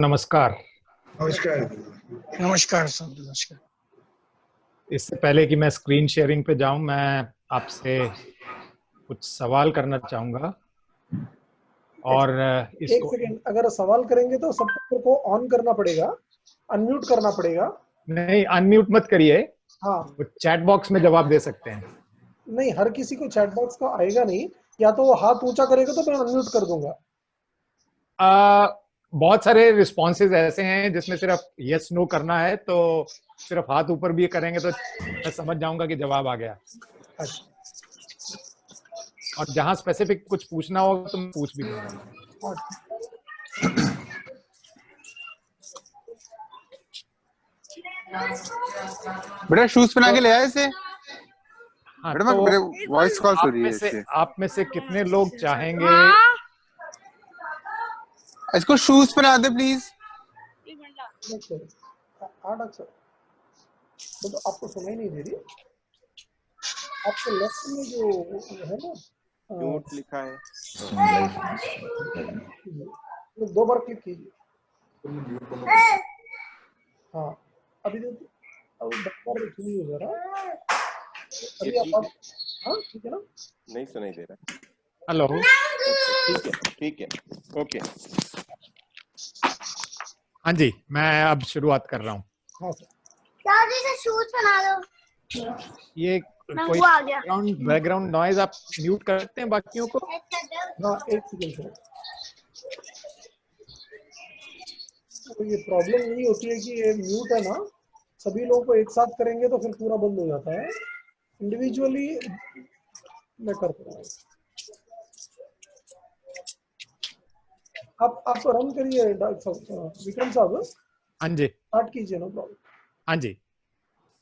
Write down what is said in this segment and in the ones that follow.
नमस्कार। नमस्कार। नमस्कार सर, नमस्कार। इससे पहले कि मैं स्क्रीन शेयरिंग पे जाऊं, मैं आपसे कुछ सवाल करना चाहूंगा और एक इसको सेकेंड, अगर सवाल करेंगे तो सबको को ऑन करना पड़ेगा, अनम्यूट करना पड़ेगा। नहीं, अनम्यूट मत करिए, हाँ, चैट बॉक्स में जवाब दे सकते हैं। नहीं, हर किसी को चैट बॉक्स का आएगा नहीं, या तो वो हाथ ऊंचा करेगा तो मैं अनम्यूट कर दूंगा। बहुत सारे रिस्पॉन्सेज ऐसे हैं जिसमें सिर्फ यस नो करना है, तो सिर्फ हाथ ऊपर भी करेंगे तो मैं समझ जाऊंगा कि जवाब आ गया। अच्छा, और जहां स्पेसिफिक कुछ पूछना होगा तो मैं पूछ भी दूंगा। बेटा शूज पहना के ले आए इसे। हाँ, बेटा तो मेरे वॉइस कॉल हो रही है इससे। आप में से कितने लोग चाहेंगे इसको शूज पहना दे प्लीज। अक्सर तो आपको सुनाई नहीं दे रही? आपके लेफ्ट में जो है ना, म्यूट लिखा है, तो 2 बार क्लिक कीजिए। हाँ, अभी देखिए, अब बटन सुनिए जरा। अभी आप हाँ, ठीक है ना? नहीं सुनाई दे रहा। हेलो, ठीक है, ओके। हाँ जी, मैं अब शुरुआत कर रहा हूँ। हाँ सर, दादी से शूज पहना दो। ये कोई वो आ गया। बैकग्राउंड नॉइज आप म्यूट कर सकते हैं बाकियों को? हाँ, एक सेकेंड सर। तो ये प्रॉब्लम नहीं होती है कि ये म्यूट है ना, सभी लोगों को एक साथ करेंगे तो फिर पूरा बंद हो जाता है। इंडिविजुअली मैं करता हूँ। आप रन करिए डॉक्टर साहब, विक्रम साहब। हाँ जी, स्टार्ट कीजिए, नो प्रॉब्लम। हाँ जी।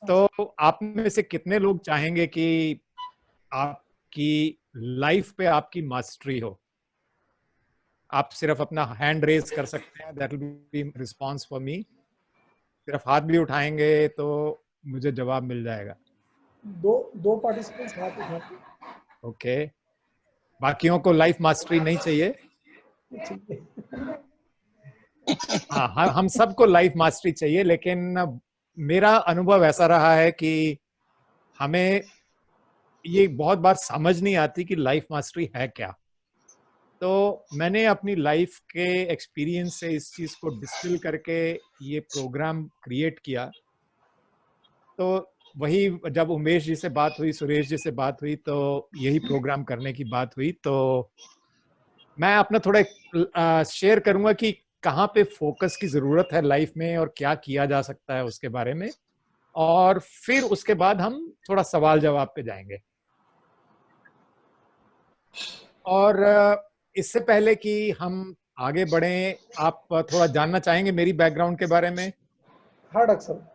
तो आप में से कितने लोग चाहेंगे कि आपकी लाइफ पे आपकी मास्टरी हो? आप सिर्फ अपना हैंड रेज कर सकते हैं, that will be response for me. सिर्फ हाथ भी उठाएंगे तो मुझे जवाब मिल जाएगा। दो पार्टिसिपेंट्स हाथ उठाते ओके, बाकियों को लाइफ मास्टरी नहीं चाहिए? हाँ, हम सबको लाइफ मास्टरी चाहिए, लेकिन मेरा अनुभव ऐसा रहा है कि हमें ये बहुत बार समझ नहीं आती कि लाइफ मास्टरी है क्या। तो मैंने अपनी लाइफ के एक्सपीरियंस से इस चीज को डिस्टिल करके ये प्रोग्राम क्रिएट किया। तो वही, जब उमेश जी से बात हुई, सुरेश जी से बात हुई, तो यही प्रोग्राम करने की बात हुई। तो मैं अपना थोड़ा शेयर करूंगा कि कहाँ पे फोकस की जरूरत है लाइफ में और क्या किया जा सकता है उसके बारे में, और फिर उसके बाद हम थोड़ा सवाल जवाब पे जाएंगे। और इससे पहले कि हम आगे बढ़ें, आप थोड़ा जानना चाहेंगे मेरी बैकग्राउंड के बारे में? हाँ डॉक्टर साहब।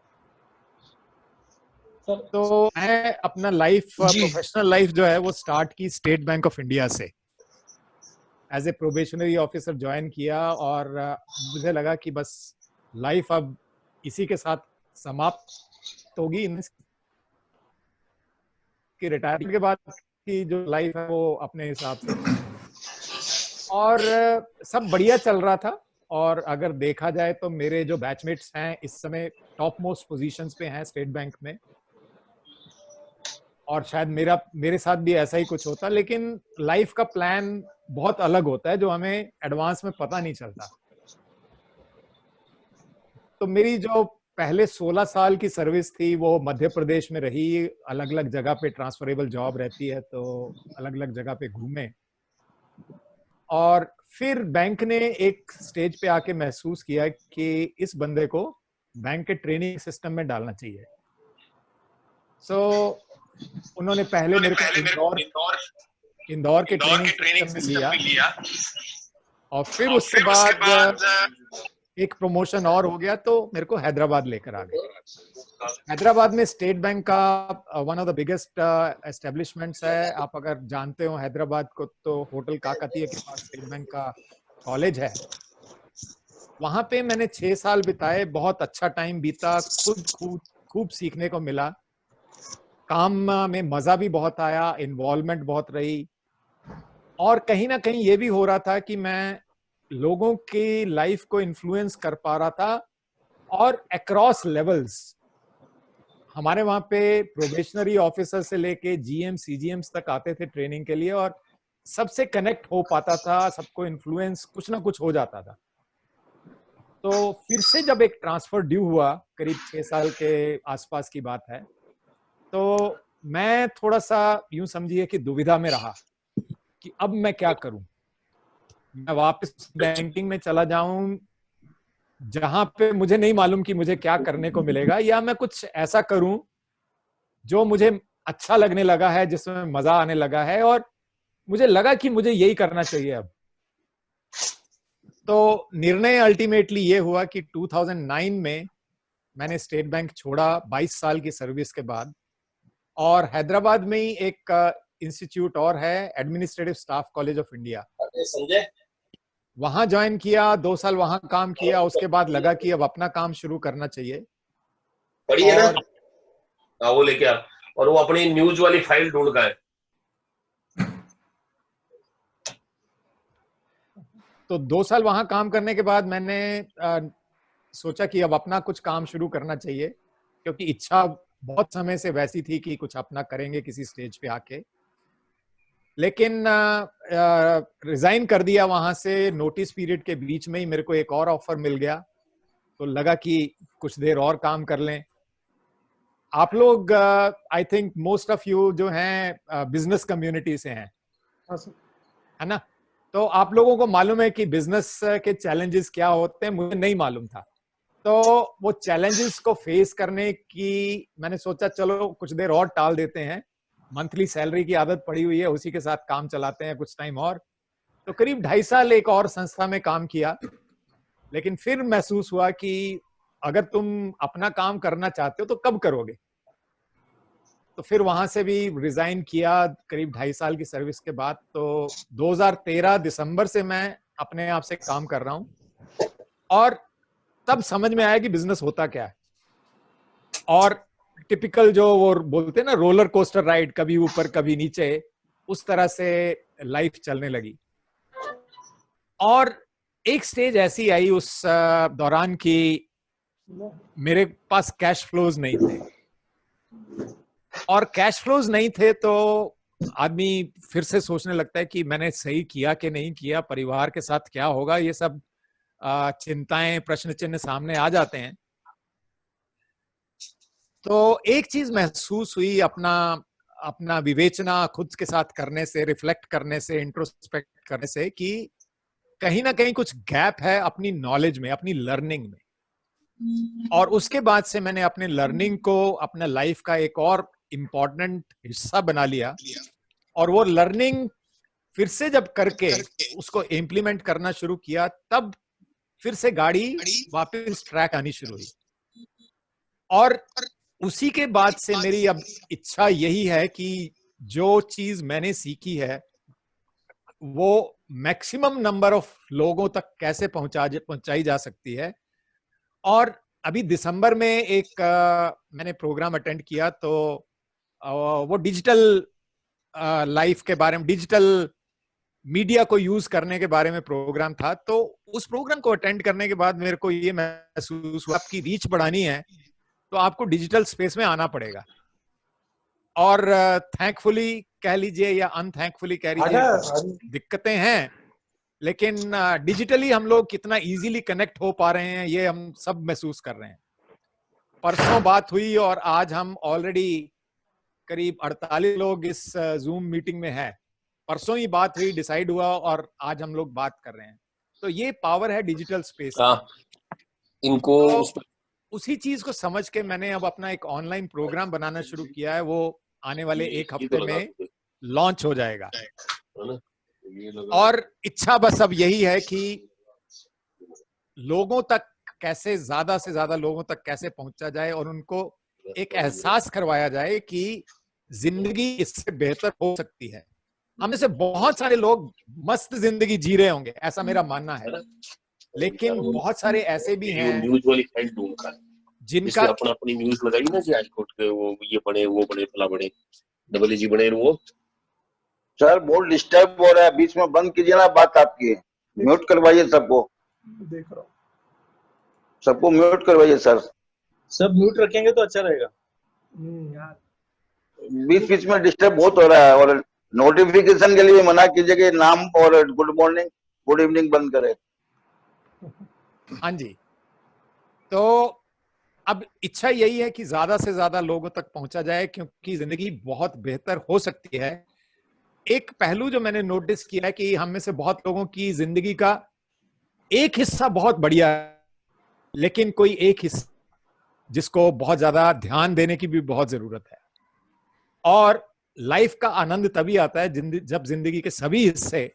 तो मैं अपना लाइफ, प्रोफेशनल लाइफ जो है वो स्टार्ट की स्टेट बैंक ऑफ इंडिया से। As a probationary officer join किया, और मुझे लगा कि बस लाइफ अब इसी के साथ समाप्त होगी। कि रिटायरमेंट के बाद की जो लाइफ है वो अपने हिसाब से, और सब बढ़िया चल रहा था। और अगर देखा जाए तो मेरे जो बैचमेट्स हैं इस समय टॉप मोस्ट पोजीशंस पे हैं स्टेट बैंक में, और शायद मेरे साथ भी ऐसा ही कुछ होता, लेकिन लाइफ का प्लान बहुत अलग होता है जो हमें एडवांस में पता नहीं चलता। तो मेरी जो पहले 16 साल की सर्विस थी वो मध्य प्रदेश में रही। अलग अलग जगह पे ट्रांसफरेबल जॉब रहती है, तो अलग अलग जगह पे घूमे। और फिर बैंक ने एक स्टेज पे आके महसूस किया कि इस बंदे को बैंक के ट्रेनिंग सिस्टम में डालना चाहिए। सो उन्होंने पहले मेरे को इंदौर के ट्रेनिंग सिस्टम में लिया, और फिर उसके बाद एक प्रमोशन और हो गया तो मेरे को हैदराबाद लेकर आ गए। हैदराबाद में स्टेट बैंक का one of the biggest establishments है। आप अगर जानते हो हैदराबाद को, तो होटल काकतीय के पास स्टेट बैंक का कॉलेज है। वहां पे मैंने 6 साल बिताए, बहुत अच्छा टाइम बीता, खूब सीखने को मिला। काम में मजा भी बहुत आया, इन्वॉल्वमेंट बहुत रही, और कहीं ना कहीं ये भी हो रहा था कि मैं लोगों की लाइफ को इन्फ्लुएंस कर पा रहा था, और अक्रॉस लेवल्स। हमारे वहां पे प्रोबेशनरी ऑफिसर से लेके जीएम सीजीएम्स तक आते थे ट्रेनिंग के लिए, और सबसे कनेक्ट हो पाता था, सबको इन्फ्लुएंस कुछ ना कुछ हो जाता था। तो फिर से जब एक ट्रांसफर ड्यू हुआ, करीब 6 साल के आसपास की बात है, तो मैं थोड़ा सा यूं समझिए कि दुविधा में रहा कि अब मैं क्या करूं। मैं वापस बैंकिंग में चला जाऊं जहां पे मुझे नहीं मालूम कि मुझे क्या करने को मिलेगा, या मैं कुछ ऐसा करूं जो मुझे अच्छा लगने लगा है, जिसमें मजा आने लगा है, और मुझे लगा कि मुझे यही करना चाहिए अब। तो निर्णय अल्टीमेटली ये हुआ कि 2009 में मैंने स्टेट बैंक छोड़ा 22 साल की सर्विस के बाद, और हैदराबाद में ही एक इंस्टीट्यूट और है, administrative staff college of India, Sanjay, वहां ज्वाइन किया। 2 साल वहां काम किया, उसके बाद लगा कि अब अपना काम शुरू करना चाहिए। पढ़ी है ना? और हाँ, वो लेके आ। और वो अपनी न्यूज वाली फाइल ढूंढ का है। तो 2 साल वहां काम करने के बाद मैंने सोचा कि अब अपना कुछ काम शुरू करना चाहिए, क्योंकि इच्छा बहुत समय से वैसी थी कि कुछ अपना करेंगे किसी स्टेज पे आके। लेकिन रिजाइन कर दिया वहां से। नोटिस पीरियड के बीच में ही मेरे को एक और ऑफर मिल गया, तो लगा कि कुछ देर और काम कर लें। आप लोग I think most of you जो हैं बिजनेस कम्युनिटी से हैं, हाँ सर। है ना? तो आप लोगों को मालूम है कि बिजनेस के चैलेंजेस क्या होते हैं, मुझे नहीं मालूम था। तो वो चैलेंजेस को फेस करने की मैंने सोचा चलो कुछ देर और टाल देते हैं, मंथली सैलरी की आदत पड़ी हुई है, उसी के साथ काम चलाते हैं कुछ टाइम और। तो करीब 2.5 साल एक और संस्था में काम किया, लेकिन फिर महसूस हुआ कि अगर तुम अपना काम करना चाहते हो तो कब करोगे। तो फिर वहां से भी रिजाइन किया करीब 2.5 साल की सर्विस के बाद। तो 2013 दिसंबर से मैं अपने आप से काम कर रहा हूं, और तब समझ में आया कि बिजनेस होता क्या है। और टिपिकल जो वो बोलते हैं ना, रोलर कोस्टर राइड, कभी ऊपर कभी नीचे, उस तरह से लाइफ चलने लगी। और एक स्टेज ऐसी आई उस दौरान कि मेरे पास कैश फ्लोज नहीं थे, और कैश फ्लोज नहीं थे तो आदमी फिर से सोचने लगता है कि मैंने सही किया कि नहीं किया, परिवार के साथ क्या होगा, ये सब चिंताएं, प्रश्न चिन्ह सामने आ जाते हैं। तो एक चीज महसूस हुई, अपना विवेचना खुद के साथ करने से, रिफ्लेक्ट करने से, इंट्रोस्पेक्ट करने से, कि कहीं ना कहीं कुछ गैप है अपनी नॉलेज में, अपनी लर्निंग में। और उसके बाद से मैंने अपने लर्निंग को अपना लाइफ का एक और इम्पोर्टेंट हिस्सा बना लिया, और वो लर्निंग फिर से जब करके उसको इम्प्लीमेंट करना शुरू किया, तब फिर से गाड़ी वापस ट्रैक आनी शुरू हुई। और उसी के बाद से मेरी अब इच्छा यही है कि जो चीज मैंने सीखी है वो मैक्सिमम नंबर ऑफ लोगों तक कैसे पहुंचाई जा सकती है। और अभी दिसंबर में एक मैंने प्रोग्राम अटेंड किया, तो वो डिजिटल लाइफ के बारे में, डिजिटल मीडिया को यूज करने के बारे में प्रोग्राम था। तो उस प्रोग्राम को अटेंड करने के बाद मेरे को ये महसूस हुआ, आपकी रीच बढ़ानी है तो आपको डिजिटल स्पेस में आना पड़ेगा। और थैंकफुली कह लीजिए या अनथैंकफुली कह लीजिए, दिक्कतें हैं, लेकिन डिजिटली हम लोग कितना इजीली कनेक्ट हो पा रहे हैं ये हम सब महसूस कर रहे हैं। परसों बात हुई और आज हम ऑलरेडी करीब 48 लोग इस जूम मीटिंग में हैं। परसों ही बात हुई, डिसाइड हुआ, और आज हम लोग बात कर रहे हैं। तो ये पावर है डिजिटल स्पेस। इनको तो उसी चीज को समझ के मैंने अब अपना एक ऑनलाइन प्रोग्राम बनाना शुरू किया है। वो आने वाले एक हफ्ते में लॉन्च हो जाएगा, और इच्छा बस अब यही है कि लोगों तक कैसे, ज्यादा से ज्यादा लोगों तक कैसे पहुंचा जाए, और उनको एक एहसास करवाया जाए कि जिंदगी इससे बेहतर हो सकती है। हम में से बहुत सारे लोग मस्त जिंदगी जी रहे होंगे, ऐसा मेरा मानना है, लेकिन बहुत सारे ऐसे भी हैं न्यूज वाली फाइल ढूंढ जिनका अपना अपनी न्यूज लगाई ना, हाईकोर्ट के वो ये बने, वो बने, फला बने, डबल जी बने। वो सर बहुत डिस्टर्ब हो रहा है, बीच में बंद कीजिए ना बात आपकी। म्यूट करवाइए सबको, देख रहा हूँ। सबको म्यूट करवाइए सर। सब म्यूट रखेंगे तो अच्छा रहेगा। बीच बीच में डिस्टर्ब बहुत हो रहा है, और नोटिफिकेशन के लिए मना कीजिए कि नाम और गुड मॉर्निंग गुड इवनिंग बंद करें। हाँ जी, तो अब इच्छा यही है कि ज्यादा से ज्यादा लोगों तक पहुंचा जाए, क्योंकि जिंदगी बहुत बेहतर हो सकती है। एक पहलू जो मैंने नोटिस किया है कि हम में से बहुत लोगों की जिंदगी का एक हिस्सा बहुत बढ़िया है, लेकिन कोई एक हिस्सा जिसको बहुत ज्यादा ध्यान देने की भी बहुत जरूरत है। और लाइफ का आनंद तभी आता है जब जिंदगी के सभी हिस्से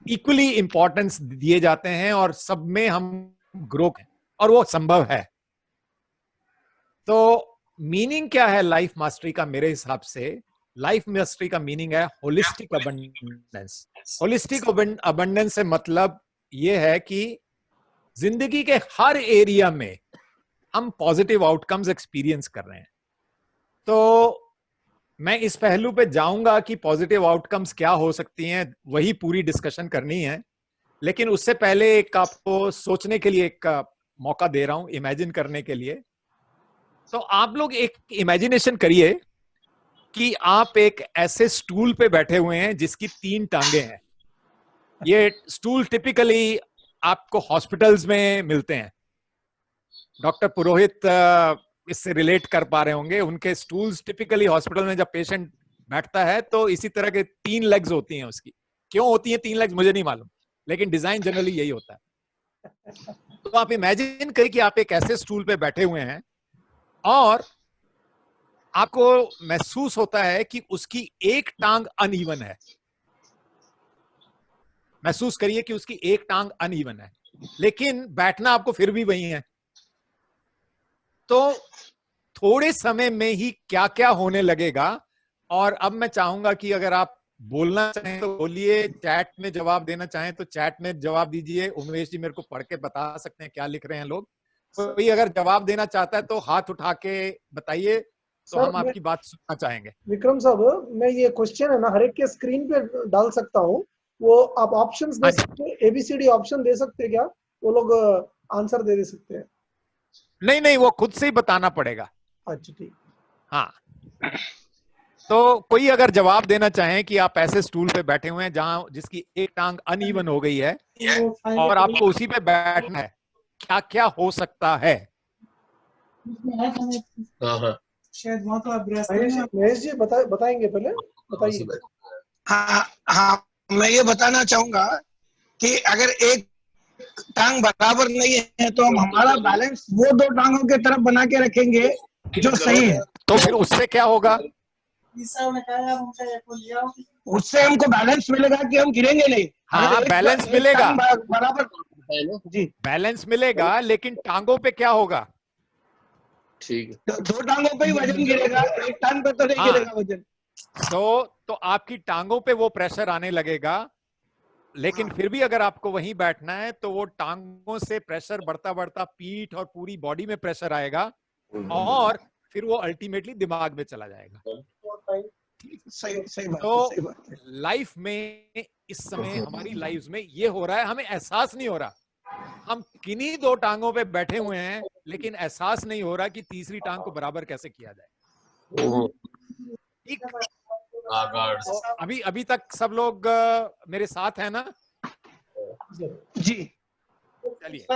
इक्वली इंपॉर्टेंस दिए जाते हैं और सब में हम ग्रो करें, और वो संभव है। तो मीनिंग क्या है लाइफ मास्टरी का? मेरे हिसाब से लाइफ मास्टरी का मीनिंग है होलिस्टिक अबंडेंस। होलिस्टिक अबंडेंस से मतलब ये है कि जिंदगी के हर एरिया में हम पॉजिटिव आउटकम्स एक्सपीरियंस कर रहे हैं। तो मैं इस पहलू पे जाऊंगा कि पॉजिटिव आउटकम्स क्या हो सकती हैं, वही पूरी डिस्कशन करनी है। लेकिन उससे पहले एक आपको सोचने के लिए एक मौका दे रहा हूं, इमेजिन करने के लिए। तो आप लोग एक इमेजिनेशन करिए कि आप एक ऐसे स्टूल पे बैठे हुए हैं जिसकी 3 टांगे हैं। ये स्टूल टिपिकली आपको हॉस्पिटल्स में मिलते हैं। डॉक्टर पुरोहित इससे रिलेट कर पा रहे होंगे। उनके स्टूल्स टिपिकली हॉस्पिटल में जब पेशेंट बैठता है तो इसी तरह के 3 लेग्स होती हैं उसकी। क्यों होती हैं 3 लेग्स मुझे नहीं मालूम, लेकिन डिजाइन जनरली यही होता है। तो आप इमेजिन करिए कि आप एक ऐसे स्टूल पे बैठे हुए हैं और आपको महसूस होता है कि उसकी एक टांग अनइवन है। महसूस करिए कि उसकी एक टांग अनइवन है, लेकिन बैठना आपको फिर भी वही है। तो थोड़े समय में ही क्या क्या होने लगेगा। और अब मैं चाहूंगा कि अगर आप बोलना चाहें तो बोलिए, चैट में जवाब देना चाहें तो चैट में जवाब दीजिए। उमेश जी मेरे को पढ़ के बता सकते हैं क्या लिख रहे हैं लोग। कोई अगर जवाब देना चाहता है तो हाथ उठा के बताइए, तो हम आपकी बात सुनना चाहेंगे। विक्रम साहब, मैं ये क्वेश्चन है ना हर एक के स्क्रीन पे डाल सकता हूँ, वो आप ऑप्शंस दे सकते हैं, ABCD ऑप्शन दे सकते हैं क्या? वो लोग आंसर दे सकते हैं? नहीं नहीं, वो खुद से ही बताना पड़ेगा। अच्छा ठीक। हाँ, तो कोई अगर जवाब देना चाहें कि आप ऐसे स्टूल पे बैठे हुए हैं जहां जिसकी एक टांग अनइवन हो गई है और आपको उसी पे बैठना है, क्या क्या हो सकता है? शायद वहाँ तो महेश जी बताएंगे पहले, बताइए। हाँ, मैं ये बताना चाहूंगा कि अगर एक टांग बराबर नहीं है तो हम हमारा बैलेंस वो 2 टांगों के तरफ बना के रखेंगे जो सही है। तो फिर उससे क्या होगा? उससे हमको बैलेंस मिलेगा कि हम गिरेंगे नहीं। हाँ, बैलेंस मिलेगा, बराबर जी, बैलेंस मिलेगा, लेकिन टांगों पे क्या होगा? ठीक है, तो 2 टांगों पे ही वजन गिरेगा, एक टांग पे तो नहीं गिरेगा वजन। तो आपकी टांगों पे वो प्रेशर आने लगेगा, लेकिन फिर भी अगर आपको वहीं बैठना है तो वो टांगों से प्रेशर बढ़ता बढ़ता पीठ और पूरी बॉडी में प्रेशर आएगा और फिर वो अल्टीमेटली दिमाग में चला जाएगा। सही बात, तो लाइफ में इस समय हमारी लाइफ में ये हो रहा है, हमें एहसास नहीं हो रहा। हम किन्हीं 2 टांगों पे बैठे हुए हैं, लेकिन एहसास नहीं हो रहा कि तीसरी टांग को बराबर कैसे किया जाए। ठीक, अभी तक सब लोग मेरे साथ हैं ना? जी, चलिए,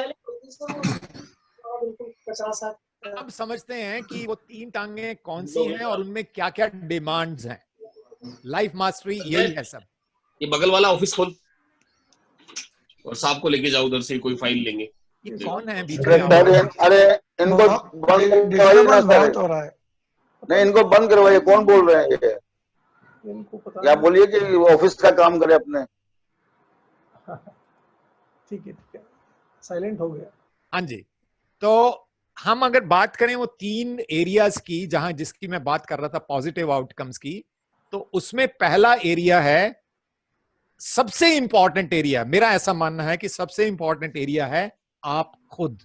अब समझते हैं कि वो 3 टांगे कौन सी हैं और उनमें क्या क्या डिमांड्स हैं। लाइफ मास्टरी यही है सब। ये बगल वाला ऑफिस खोल और साहब को लेके जाओ, उधर से कोई फाइल लेंगे। ये कौन है बीच में? अरे इनको बंद करवाइए ना सर। नहीं, इनको बंद करवाइए। कौन बोल रहे हैं ये? इनको पता या बोलिए कि वो ऑफिस का काम करे अपने। ठीक है, साइलेंट हो गया। हाँ जी, तो हम अगर बात करें वो 3 एरियाज की, जहां जिसकी मैं बात कर रहा था पॉजिटिव आउटकम्स की, तो उसमें पहला एरिया है, सबसे इंपॉर्टेंट एरिया, मेरा ऐसा मानना है कि सबसे इंपॉर्टेंट एरिया है आप खुद।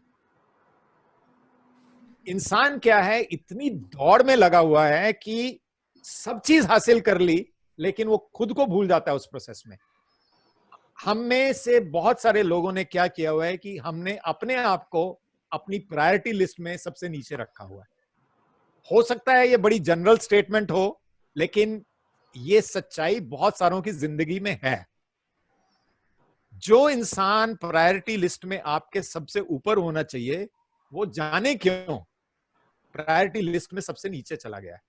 इंसान क्या है, इतनी दौड़ में लगा हुआ है कि सब चीज हासिल कर ली, लेकिन वो खुद को भूल जाता है उस प्रोसेस में। हम में से बहुत सारे लोगों ने क्या किया हुआ है कि हमने अपने आप को अपनी प्रायोरिटी लिस्ट में सबसे नीचे रखा हुआ है। हो सकता है ये बड़ी जनरल स्टेटमेंट हो, लेकिन ये सच्चाई बहुत सारों की जिंदगी में है। जो इंसान प्रायोरिटी लिस्ट में आपके सबसे ऊपर होना चाहिए, वो जाने क्यों प्रायोरिटी लिस्ट में सबसे नीचे चला गया है।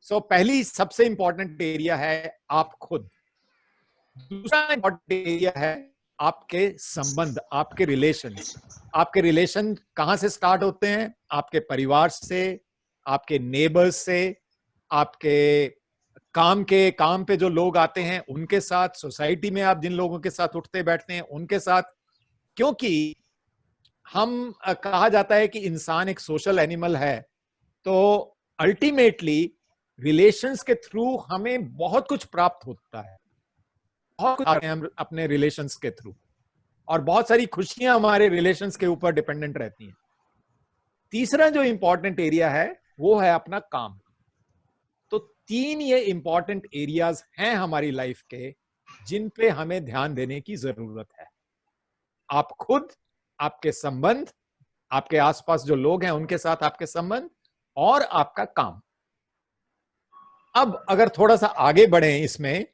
सो पहली सबसे इंपॉर्टेंट एरिया है आप खुद। दूसरा इंपॉर्टेंट एरिया है आपके संबंध, आपके रिलेशंस। आपके रिलेशन कहां से स्टार्ट होते हैं? आपके परिवार से, आपके नेबर्स से, आपके काम पे जो लोग आते हैं उनके साथ, सोसाइटी में आप जिन लोगों के साथ उठते बैठते हैं उनके साथ। क्योंकि हम कहा जाता है कि इंसान एक सोशल एनिमल है, तो अल्टीमेटली रिलेशंस के थ्रू हमें बहुत कुछ प्राप्त होता है, बहुत कुछ हम अपने रिलेशंस के थ्रू, और बहुत सारी खुशियां हमारे रिलेशंस के ऊपर डिपेंडेंट रहती हैं। तीसरा जो इंपॉर्टेंट एरिया है वो है अपना काम। तो 3 ये इंपॉर्टेंट एरियाज हैं हमारी लाइफ के, जिन पे हमें ध्यान देने की जरूरत है। आप खुद, आपके संबंध, आपके आसपास जो लोग हैं उनके साथ आपके संबंध, और आपका काम। अब अगर थोड़ा सा आगे बढ़े इसमें,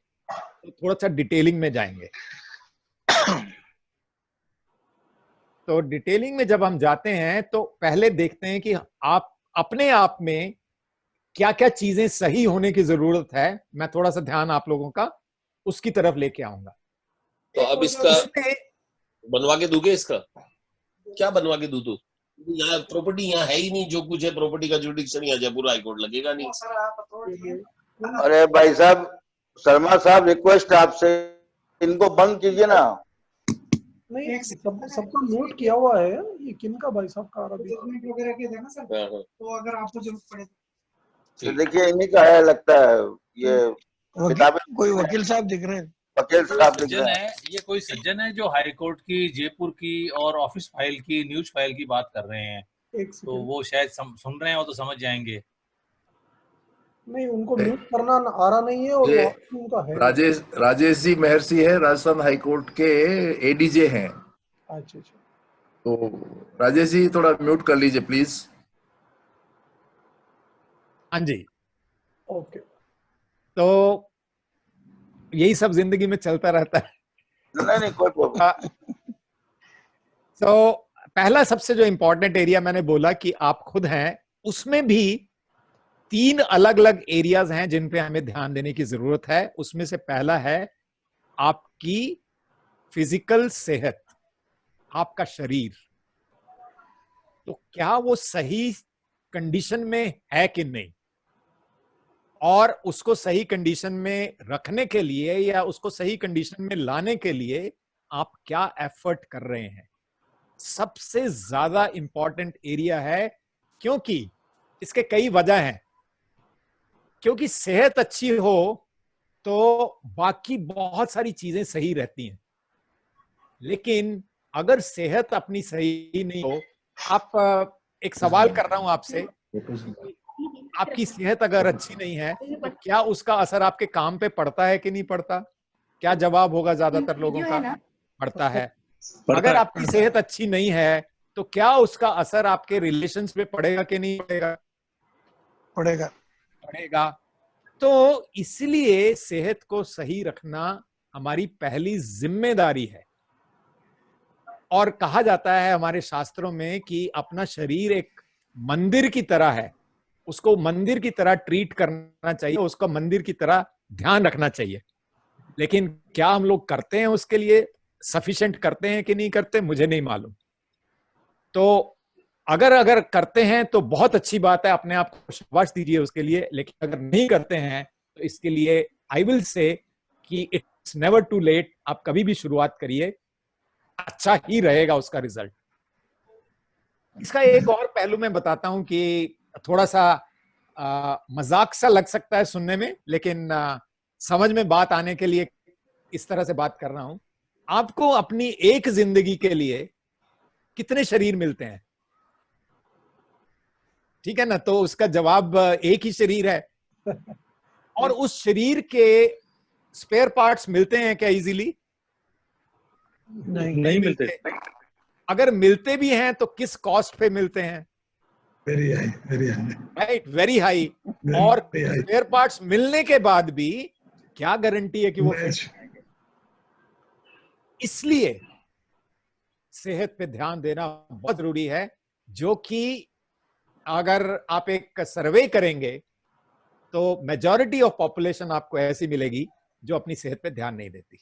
तो थोड़ा सा डिटेलिंग में जाएंगे। तो डिटेलिंग में जब हम जाते हैं तो पहले देखते हैं कि आप अपने आप में क्या क्या चीजें सही होने की जरूरत है। मैं थोड़ा सा ध्यान आप लोगों का उसकी तरफ लेके आऊंगा। तो अब इसका बनवा के दूंगे, इसका क्या बनवा के दूं? तो यहाँ प्रॉपर्टी यहाँ है ही नहीं, जो कुछ है प्रॉपर्टी का जुडिक्शन यहाँ जयपुर हाईकोर्ट लगेगा नहीं। अरे भाई साहब, शर्मा साहब, रिक्वेस्ट आपसे, इनको बंद कीजिए ना। नहीं, सबका म्यूट किया हुआ है। ये किनका भाई साहब का अभी वगैरह के थे ना सर, तो अगर आपको जरूरत पड़े तो देखिए, इन्हीं का है लगता है। ये किताबें कोई वकील साहब दिख रहे हैं। वकील साहब दिख सज्जन रहे हैं। है, ये कोई सज्जन है जो हाई कोर्ट की, जयपुर की और ऑफिस फाइल की, न्यूज फाइल की बात कर रहे हैं। तो वो शायद सुन रहे हो तो समझ जाएंगे। नहीं, उनको म्यूट करना आ रहा नहीं है, और उनका है। राजेश जी महर्षि है, राजस्थान हाई कोर्ट के एडीजे हैं। अच्छा अच्छा। तो राजेश जी थोड़ा म्यूट कर लीजिए प्लीज। हाँ जी। ओके। तो यही सब जिंदगी में चलता रहता है। नहीं कोई प्रॉब्लम। तो पहला सबसे जो इंपॉर्टेंट एरिया मैंने बोला कि आप खुद हैं, उसमें भी 3 अलग अलग एरियाज हैं जिन पे हमें ध्यान देने की जरूरत है। उसमें से पहला है आपकी फिजिकल सेहत, आपका शरीर। तो क्या वो सही कंडीशन में है कि नहीं, और उसको सही कंडीशन में रखने के लिए या उसको सही कंडीशन में लाने के लिए आप क्या एफर्ट कर रहे हैं, सबसे ज्यादा इंपॉर्टेंट एरिया है। क्योंकि इसके कई वजह हैं। क्योंकि सेहत अच्छी हो तो बाकी बहुत सारी चीजें सही रहती हैं, लेकिन अगर सेहत अपनी सही नहीं हो, आप एक सवाल कर रहा हूं आपसे, आपकी सेहत अगर अच्छी नहीं है तो क्या उसका असर आपके काम पे पड़ता है कि नहीं पड़ता? क्या जवाब होगा ज्यादातर लोगों का? पड़ता है। अगर आपकी सेहत अच्छी नहीं है तो क्या उसका असर आपके रिलेशंस पे पड़ेगा कि नहीं पड़ेगा? पड़ेगा। तो इसलिए सेहत को सही रखना हमारी पहली जिम्मेदारी है। और कहा जाता है हमारे शास्त्रों में कि अपना शरीर एक मंदिर की तरह है, उसको मंदिर की तरह ट्रीट करना चाहिए, उसका मंदिर की तरह ध्यान रखना चाहिए। लेकिन क्या हम लोग करते हैं उसके लिए? सफिशिएंट करते हैं कि नहीं करते, मुझे नहीं मालूम। तो अगर करते हैं तो बहुत अच्छी बात है, अपने आप को शाबाश दीजिए उसके लिए। लेकिन अगर नहीं करते हैं तो इसके लिए आई विल से कि इट्स नेवर टू लेट। आप कभी भी शुरुआत करिए, अच्छा ही रहेगा उसका रिजल्ट। इसका एक और पहलू मैं बताता हूं कि थोड़ा सा मजाक सा लग सकता है सुनने में, लेकिन समझ में बात आने के लिए इस तरह से बात कर रहा हूं। आपको अपनी एक जिंदगी के लिए कितने शरीर मिलते हैं? ठीक है ना? तो उसका जवाब एक ही शरीर है। और उस शरीर के स्पेयर पार्ट्स मिलते हैं क्या इजीली? नहीं मिलते। अगर मिलते भी हैं तो किस कॉस्ट पे मिलते हैं? Very high, right, very high. और स्पेयर पार्ट्स मिलने के बाद भी क्या गारंटी है कि वो फिट रहेंगे? इसलिए सेहत पे ध्यान देना बहुत जरूरी है, जो कि अगर आप एक सर्वे करेंगे तो मेजॉरिटी ऑफ पॉपुलेशन आपको ऐसी मिलेगी जो अपनी सेहत पे ध्यान नहीं देती।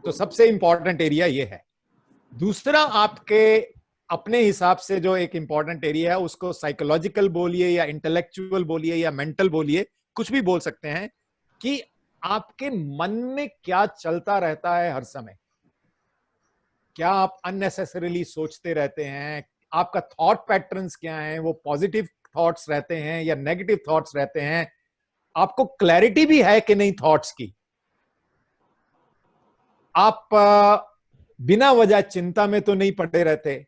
तो सबसे इंपॉर्टेंट एरिया ये है। दूसरा, आपके अपने हिसाब से जो एक इंपॉर्टेंट एरिया है, उसको साइकोलॉजिकल बोलिए या इंटेलेक्चुअल बोलिए या मेंटल बोलिए, कुछ भी बोल सकते हैं, कि आपके मन में क्या चलता रहता है हर समय। क्या आप अननेसेसरीली सोचते रहते हैं? आपका थॉट पैटर्न्स क्या है? वो पॉजिटिव थॉट्स रहते हैं या नेगेटिव थॉट्स रहते हैं? आपको क्लैरिटी भी है कि नहीं थॉट्स की? आप बिना वजह चिंता में तो नहीं पड़े रहते?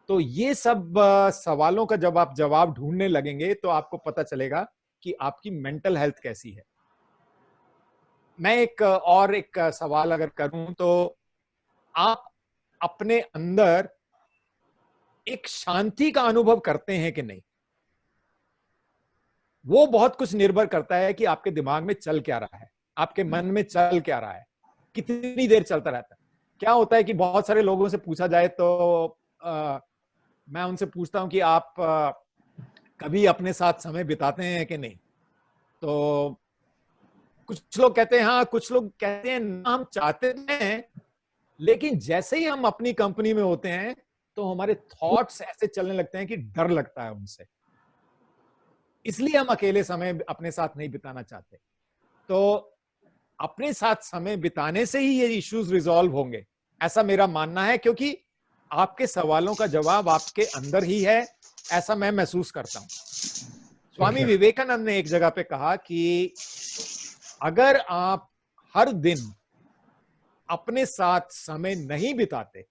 तो ये सब सवालों का जब आप जवाब ढूंढने लगेंगे तो आपको पता चलेगा कि आपकी मेंटल हेल्थ कैसी है। मैं एक सवाल अगर करूं तो आप अपने अंदर एक शांति का अनुभव करते हैं कि नहीं? वो बहुत कुछ निर्भर करता है कि आपके दिमाग में चल क्या रहा है, आपके मन में चल क्या रहा है, कितनी देर चलता रहता है। क्या होता है कि बहुत सारे लोगों से पूछा जाए तो मैं उनसे पूछता हूं कि आप कभी अपने साथ समय बिताते हैं कि नहीं? तो कुछ लोग कहते हैं हाँ, कुछ लोग कहते हैं ना, हम चाहते हैं, लेकिन जैसे ही हम अपनी कंपनी में होते हैं तो हमारे थॉट्स ऐसे चलने लगते हैं कि डर लगता है उनसे, इसलिए हम अकेले समय अपने साथ नहीं बिताना चाहते। तो अपने साथ समय बिताने से ही ये इश्यूज रिजॉल्व होंगे, ऐसा मेरा मानना है, क्योंकि आपके सवालों का जवाब आपके अंदर ही है, ऐसा मैं महसूस करता हूं। स्वामी विवेकानंद ने एक जगह पे कहा कि अगर आप हर दिन अपने साथ समय नहीं बिताते,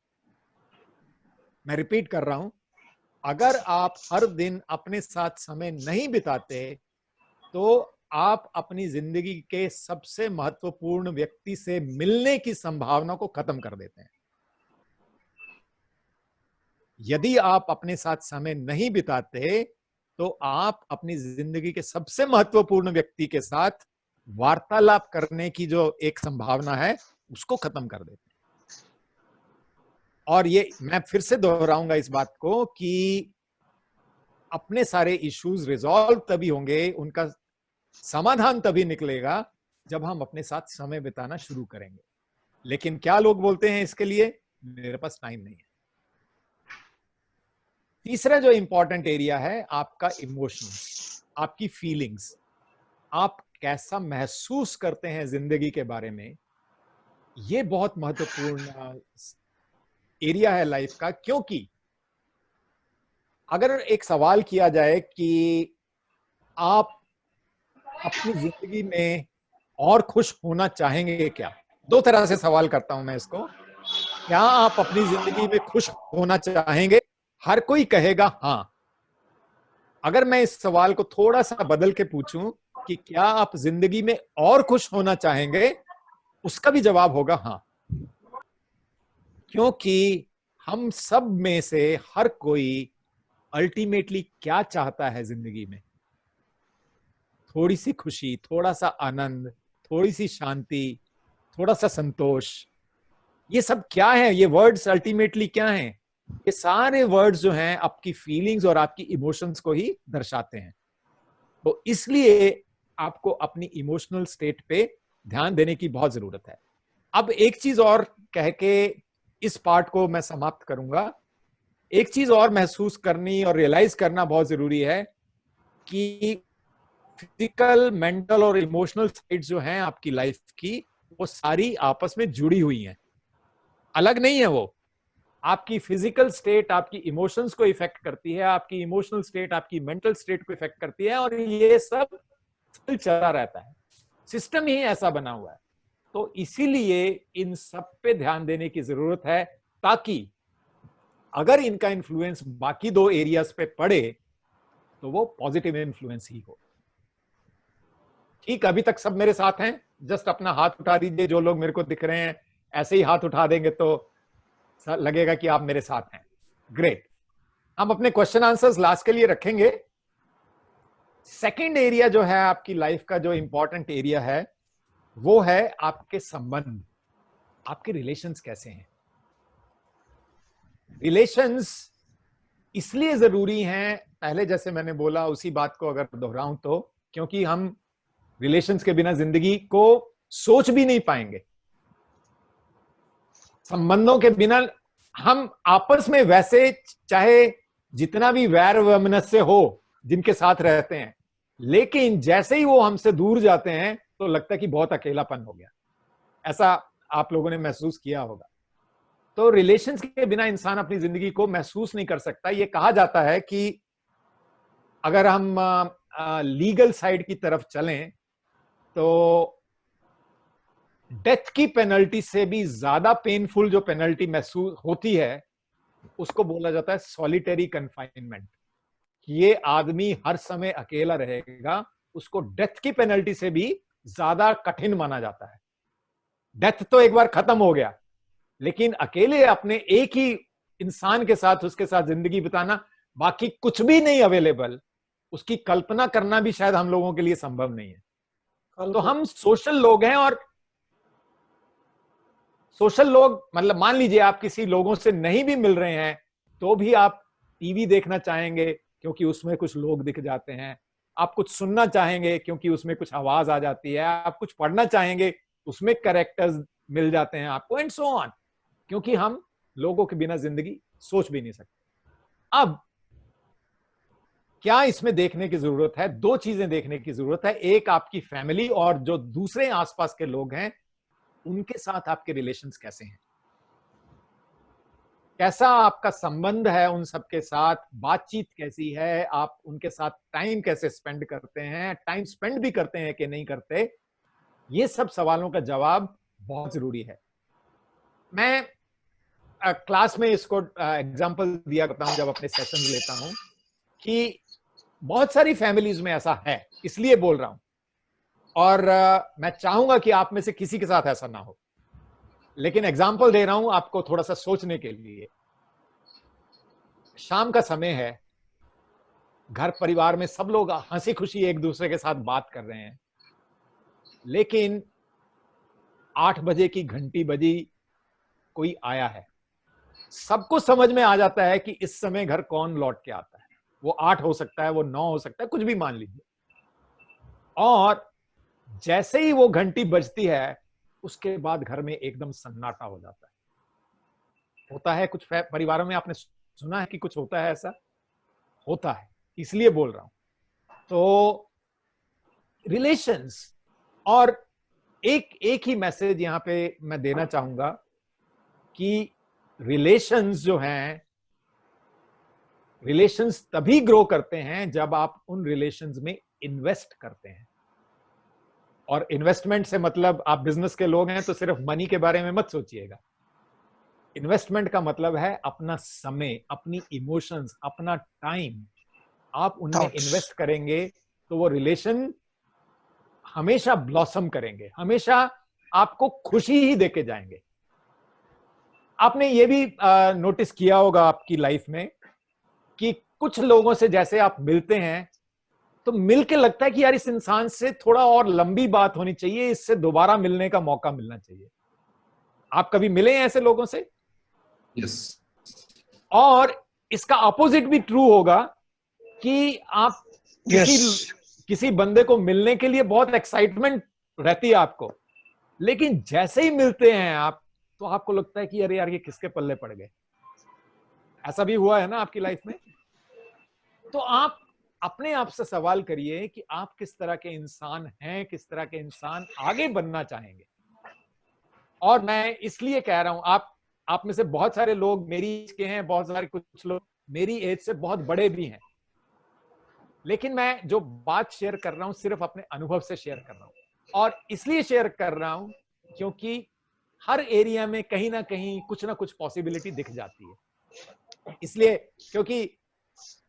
मैं रिपीट कर रहा हूं, अगर आप हर दिन अपने साथ समय नहीं बिताते तो आप अपनी जिंदगी के सबसे महत्वपूर्ण व्यक्ति से मिलने की संभावना को खत्म कर देते हैं। यदि आप अपने साथ समय नहीं बिताते तो आप अपनी जिंदगी के सबसे महत्वपूर्ण व्यक्ति के साथ वार्तालाप करने की जो एक संभावना है उसको खत्म कर देते हैं। और ये मैं फिर से दोहराऊंगा इस बात को कि अपने सारे इश्यूज रिजॉल्व तभी होंगे, उनका समाधान तभी निकलेगा जब हम अपने साथ समय बिताना शुरू करेंगे। लेकिन क्या लोग बोलते हैं इसके लिए? मेरे पास टाइम नहीं है। तीसरा जो इंपॉर्टेंट एरिया है, आपका इमोशंस, आपकी फीलिंग्स, आप कैसा महसूस करते हैं जिंदगी के बारे में, ये बहुत महत्वपूर्ण एरिया है लाइफ का। क्योंकि अगर एक सवाल किया जाए कि आप अपनी जिंदगी में और खुश होना चाहेंगे क्या, दो तरह से सवाल करता हूं मैं इसको। क्या आप अपनी जिंदगी में खुश होना चाहेंगे? हर कोई कहेगा हाँ। अगर मैं इस सवाल को थोड़ा सा बदल के पूछूं कि क्या आप जिंदगी में और खुश होना चाहेंगे, उसका भी जवाब होगा हाँ। क्योंकि हम सब में से हर कोई अल्टीमेटली क्या चाहता है जिंदगी में? थोड़ी सी खुशी, थोड़ा सा आनंद, थोड़ी सी शांति, थोड़ा सा संतोष। ये सब क्या है? ये वर्ड्स अल्टीमेटली क्या हैं? ये सारे वर्ड्स जो हैं आपकी फीलिंग्स और आपकी इमोशंस को ही दर्शाते हैं। तो इसलिए आपको अपनी इमोशनल स्टेट पे ध्यान देने की बहुत जरूरत है। अब एक चीज और कह के इस पार्ट को मैं समाप्त करूंगा। एक चीज और महसूस करनी और रियलाइज करना बहुत जरूरी है कि फिजिकल, मेंटल और इमोशनल साइड जो हैं आपकी लाइफ की, वो सारी आपस में जुड़ी हुई हैं, अलग नहीं है। वो आपकी फिजिकल स्टेट आपकी इमोशंस को इफेक्ट करती है, आपकी इमोशनल स्टेट आपकी मेंटल स्टेट को इफेक्ट करती है, और ये सब चलता रहता है। सिस्टम ही ऐसा बना हुआ है। तो इसीलिए इन सब पे ध्यान देने की जरूरत है, ताकि अगर इनका इन्फ्लुएंस बाकी दो एरियाज पे पड़े तो वो पॉजिटिव इन्फ्लुएंस ही हो। ठीक, अभी तक सब मेरे साथ हैं? जस्ट अपना हाथ उठा दीजिए जो लोग मेरे को दिख रहे हैं ऐसे ही हाथ उठा देंगे तो लगेगा कि आप मेरे साथ हैं। ग्रेट, हम अपने क्वेश्चन आंसर्स लास्ट के लिए रखेंगे। सेकंड एरिया जो है आपकी लाइफ का, जो इंपॉर्टेंट एरिया है, वो है आपके संबंध, आपके रिलेशंस कैसे हैं। रिलेशंस इसलिए जरूरी हैं, पहले जैसे मैंने बोला उसी बात को अगर दोहराऊं तो, क्योंकि हम रिलेशंस के बिना जिंदगी को सोच भी नहीं पाएंगे। संबंधों के बिना हम आपस में वैसे चाहे जितना भी वैर वैमनस्य हो जिनके साथ रहते हैं, लेकिन जैसे ही वो हमसे दूर जाते हैं तो लगता है कि बहुत अकेलापन हो गया। ऐसा आप लोगों ने महसूस किया होगा। तो रिलेशंस के बिना इंसान अपनी जिंदगी को महसूस नहीं कर सकता। ये कहा जाता है कि अगर हम लीगल साइड की तरफ चलें तो डेथ की पेनल्टी से भी ज्यादा पेनफुल जो पेनल्टी महसूस होती है उसको बोला जाता है सॉलिटरी कन्फाइनमेंट। ये आदमी हर समय अकेला रहेगा, उसको डेथ की पेनल्टी से भी ज्यादा कठिन माना जाता है। डेथ तो एक बार खत्म हो गया, लेकिन अकेले अपने एक ही इंसान के साथ, उसके साथ जिंदगी बिताना, बाकी कुछ भी नहीं अवेलेबल, उसकी कल्पना करना भी शायद हम लोगों के लिए संभव नहीं है। तो हम सोशल लोग हैं, और सोशल लोग मतलब मान लीजिए आप किसी लोगों से नहीं भी मिल रहे हैं तो भी आप टीवी देखना चाहेंगे क्योंकि उसमें कुछ लोग दिख जाते हैं, आप कुछ सुनना चाहेंगे क्योंकि उसमें कुछ आवाज आ जाती है, आप कुछ पढ़ना चाहेंगे उसमें कैरेक्टर्स मिल जाते हैं आपको, एंड सो ऑन, क्योंकि हम लोगों के बिना जिंदगी सोच भी नहीं सकते। अब क्या इसमें देखने की जरूरत है? दो चीजें देखने की जरूरत है। एक आपकी फैमिली, और जो दूसरे आसपास के लोग हैं उनके साथ आपके रिलेशंस कैसे हैं, कैसा आपका संबंध है उन सबके साथ, बातचीत कैसी है, आप उनके साथ टाइम कैसे स्पेंड करते हैं, टाइम स्पेंड भी करते हैं कि नहीं करते, ये सब सवालों का जवाब बहुत जरूरी है। मैं क्लास में इसको एग्जांपल दिया करता हूं जब अपने सेशंस लेता हूं कि बहुत सारी फैमिलीज में ऐसा है, इसलिए बोल रहा हूं, और मैं चाहूंगा कि आप में से किसी के साथ ऐसा ना हो, लेकिन एग्जाम्पल दे रहा हूं आपको थोड़ा सा सोचने के लिए। शाम का समय है, घर परिवार में सब लोग हंसी खुशी एक दूसरे के साथ बात कर रहे हैं, लेकिन 8 बजे की घंटी बजी, कोई आया है। सबको समझ में आ जाता है कि इस समय घर कौन लौट के आता है। वो 8 हो सकता है, वो 9 हो सकता है, कुछ भी मान लीजिए। और जैसे ही वो घंटी बजती है उसके बाद घर में एकदम सन्नाटा हो जाता है। होता है कुछ परिवारों में, आपने सुना है कि कुछ होता है, ऐसा होता है, इसलिए बोल रहा हूं। तो रिलेशंस, और एक ही मैसेज यहां पे मैं देना चाहूंगा कि रिलेशंस जो हैं, रिलेशंस तभी ग्रो करते हैं जब आप उन रिलेशंस में इन्वेस्ट करते हैं। और इन्वेस्टमेंट से मतलब, आप बिजनेस के लोग हैं तो सिर्फ मनी के बारे में मत सोचिएगा। इन्वेस्टमेंट का मतलब है अपना समय, अपनी इमोशंस, अपना टाइम, आप उनमें इन्वेस्ट करेंगे तो वो रिलेशन हमेशा ब्लॉसम करेंगे, हमेशा आपको खुशी ही देके जाएंगे। आपने ये भी नोटिस किया होगा आपकी लाइफ में कि कुछ लोगों से जैसे आप मिलते हैं तो मिलके लगता है कि यार इस इंसान से थोड़ा और लंबी बात होनी चाहिए, इससे दोबारा मिलने का मौका मिलना चाहिए। आप कभी मिले हैं ऐसे लोगों से? यस। और इसका अपोजिट भी ट्रू होगा कि आप किसी बंदे को मिलने के लिए बहुत एक्साइटमेंट रहती है आपको, लेकिन जैसे ही मिलते हैं आप तो आपको लगता है कि अरे यार ये किसके पल्ले पड़ गए। ऐसा भी हुआ है ना आपकी लाइफ में? तो आप अपने आप से सवाल करिए कि आप किस तरह के इंसान हैं, किस तरह के इंसान आगे बनना चाहेंगे। और मैं इसलिए कह रहा हूं, आप में से बहुत सारे लोग मेरी एज के हैं, बहुत सारे कुछ लोग मेरी एज से बहुत बड़े भी हैं, लेकिन मैं जो बात शेयर कर रहा हूं सिर्फ अपने अनुभव से शेयर कर रहा हूं। और इसलिए शेयर कर रहा हूं क्योंकि हर एरिया में कहीं ना कहीं कुछ ना कुछ पॉसिबिलिटी दिख जाती है। इसलिए क्योंकि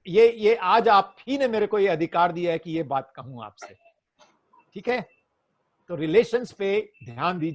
ये आज आप ही ने मेरे को ये अधिकार दिया है कि ये बात कहूं आपसे, ठीक है? तो रिलेशंस पे ध्यान दीजिए।